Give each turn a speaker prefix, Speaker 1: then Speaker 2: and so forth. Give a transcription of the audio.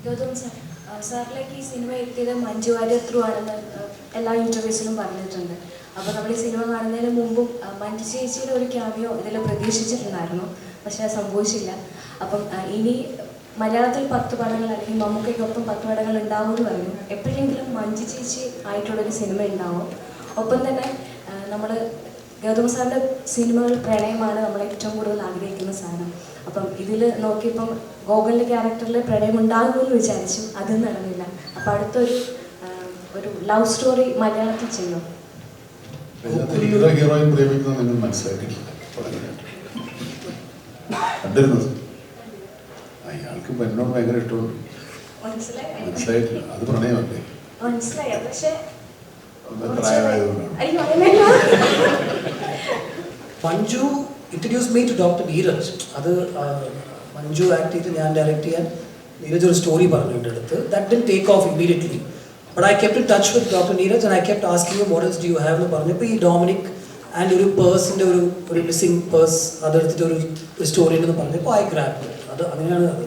Speaker 1: Gautam sir, സാറിലേക്ക് ഈ cinema എത്തിയത് Manju Warrier through ആണെന്ന് എല്ലാ ഇൻ്റർവ്യൂസിലും പറഞ്ഞിട്ടുണ്ട്. അപ്പോൾ നമ്മൾ ഈ സിനിമ കാണുന്നതിന് മുമ്പും മഞ്ജു ചേച്ചിയുടെ ഒരു ക്യാമിയോ ഇതിൽ പ്രതീക്ഷിച്ചിട്ടുണ്ടായിരുന്നു, പക്ഷേ അത് സംഭവിച്ചില്ല. അപ്പം ഇനി മലയാളത്തിൽ 10 പടങ്ങൾ അല്ലെങ്കിൽ മമ്മൂക്കയ്ക്കൊപ്പം 10 പടങ്ങൾ ഉണ്ടാവുമെന്ന് പറഞ്ഞു. എപ്പോഴെങ്കിലും മഞ്ജു ചേച്ചി ആയിട്ടുള്ളൊരു സിനിമ ഉണ്ടാവും. ഒപ്പം തന്നെ നമ്മൾ ഗൗതം സാറിൻ്റെ സിനിമകൾ പ്രണയമാണ് നമ്മൾ ഏറ്റവും കൂടുതൽ ആഗ്രഹിക്കുന്ന സാധനം. അപ്പം ഇതിൽ നോക്കിയപ്പം ഗോകുലിൻ്റെ ക്യാരക്ടറിൽ പ്രണയം ഉണ്ടാകുമെന്ന് വിചാരിച്ചു, അതും നടന്നില്ല. അപ്പം അടുത്തൊരു ലവ് സ്റ്റോറി മലയാളത്തിൽ ചെയ്യും.
Speaker 2: ഹീറോയിൻ പ്രേമിക്കുന്നത് നിങ്ങൾ മനസ്സിലാക്കിയിട്ടില്ല. കണ്ടിരുന്നത് അയാൾക്ക് എന്നോട് ഭയങ്കര ഇഷ്ടമുണ്ട്. മനസ്സിലായിട്ടില്ല, അത് പ്രണയമല്ലേ?
Speaker 1: മനസ്സിലായി, പക്ഷേ
Speaker 3: Manju introduce me to doctor Neeraj. അത് മഞ്ജു ആക്ട് ചെയ്ത് ഞാൻ ഡയറക്റ്റ് ചെയ്യാൻ നീരജ് ഒരു സ്റ്റോറി പറഞ്ഞു എൻ്റെ അടുത്ത്. That didn't take off immediately, but I kept in touch with doctor Neeraj and I kept asking him what else do you have എന്ന് പറഞ്ഞപ്പോൾ ഈ ഡൊമിനിക് ആൻഡ് ഒരു പേഴ്സിൻ്റെ ഒരു മിസ്സിംഗ് പേഴ്സ് അതെടുത്തിട്ട് ഒരു സ്റ്റോറി ഉണ്ടെന്ന് പറഞ്ഞപ്പോൾ ഐ ഗ്രാബ്. അത് അങ്ങനെയാണ് അത്.